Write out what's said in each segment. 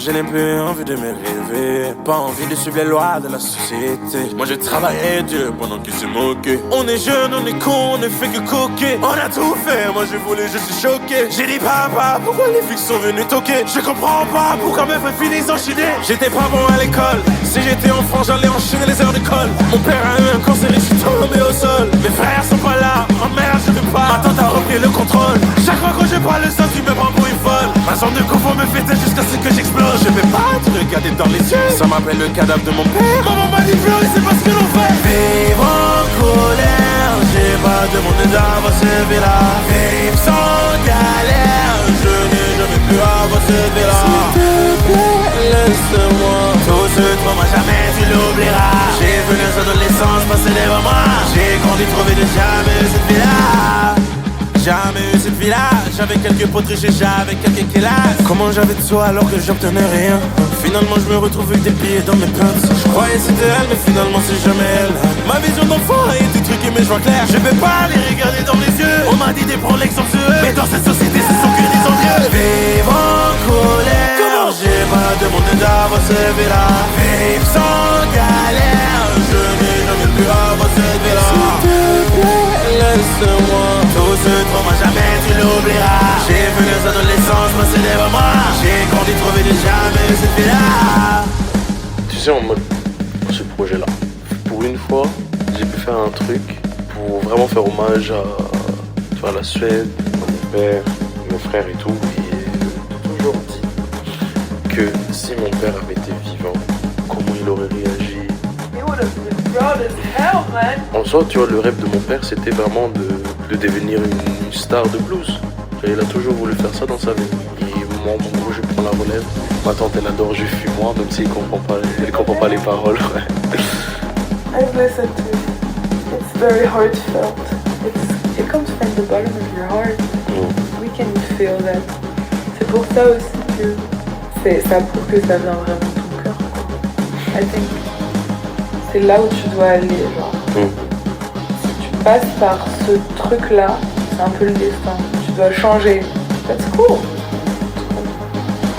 Je n'ai plus envie de me rêver, pas envie de suivre les lois de la société. Moi j'ai travaillé dur pendant qu'ils se moquaient. On est jeunes, on est cons, on ne fait que coquer. On a tout fait, moi je voulais, je suis choqué. J'ai dit papa, pourquoi les flics sont venus toquer? Je comprends pas pourquoi mes frères finissent enchaînés. J'étais pas bon à l'école, si j'étais enfant j'allais enchaîner les heures de colle. Mon père a eu un cancer et je suis tombé au sol. Mes frères sont pas là, ma mère je veux pas. Ma tante a repris le contrôle. Chaque fois que je parle le sang, tu me prends pour une folle. Ma zone de confort me fait tête jusqu'à ce que j'explose. Je vais pas te regarder dans les yeux, ça m'appelle le cadavre de mon père. Maman m'a dit pleurer, c'est pas ce que l'on fait. Vivre en colère, j'ai pas demandé d'avancer là. Vivre sans galère, je n'ai jamais pu avancer là. S'il te plaît, laisse-moi. Tout ce trauma, jamais tu l'oublieras. J'ai vu les adolescents passer devant moi. J'ai grandi trouvé de jamais cette vie-là. Jamais eu cette vie-là. J'avais quelques potes riches, j'avais quelques classes. Comment j'avais de soi alors que j'obtenais rien? Finalement je me retrouve avec des pieds dans mes pinces. Je croyais c'était elle mais finalement c'est jamais elle. Ma vision d'enfant a été truquée mais je vois clair. Je vais pas les regarder dans les yeux. On m'a dit de prendre l'exemple sur eux, mais dans cette société ce sont que des envieux. Vivre en colère, j'ai pas demandé d'avoir cette vie-là. Vivre sans galère, je n'ai jamais pu avoir cette vie-là. S'il te plaît, laisse-moi. Tout ce trauma, jamais tu l'oublieras. J'ai vu les adolescents passer devant moi. J'ai grandi trouvé de jamais cette vie-là. Tu sais, en mode, pour ce projet-là, pour une fois, j'ai pu faire un truc pour vraiment faire hommage à la Suède, à mon père, mes frères et tout. Et j'ai toujours dit que si mon père avait été vivant, comment il aurait réagi. En soi, tu vois, le rêve de mon père, c'était vraiment de devenir une star de blues. Et il a toujours voulu faire ça dans sa vie. Et moi, en gros, je prends la relève. Ma tante, elle adore Je fuis moi, même si elle comprend pas les paroles. Ouais. I've listened to it. It's very heartfelt. It comes from the bottom of your heart. We can feel that. C'est pour ça aussi que ça prouve que ça vient vraiment de ton cœur. I think c'est là où tu dois aller, genre. Si tu passes par ce truc-là, c'est un peu le destin. Tu dois changer. That's cool.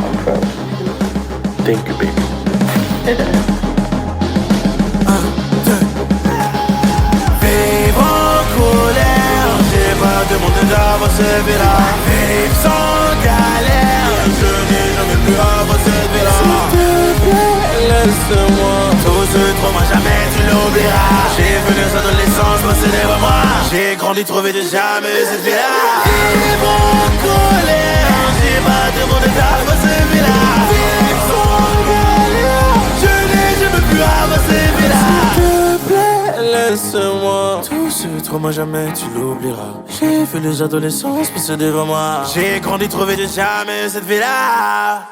I'm proud. Thank you, baby. Vivre en colère, j'ai pas demandé d'avoir cette vie-là. Vivre sans galère, je n'ai jamais pu avoir cette vie-là. S'il te plaît, laisse-moi. Tout ce trauma, jamais tu l'oublieras. J'ai vu les adolescents passer devant moi. J'ai grandi trouvé de jamais cette vie-là. Vivre en colère, j'ai pas demandé d'avoir cette vie-là. Vivre sans galère, je n'ai jamais pu avoir cette vie-là. S'il te plaît, laisse-moi. Tout ce trauma, jamais tu l'oublieras. J'ai vu les adolescents passer devant moi. J'ai grandi trouvé de jamais cette vie-là.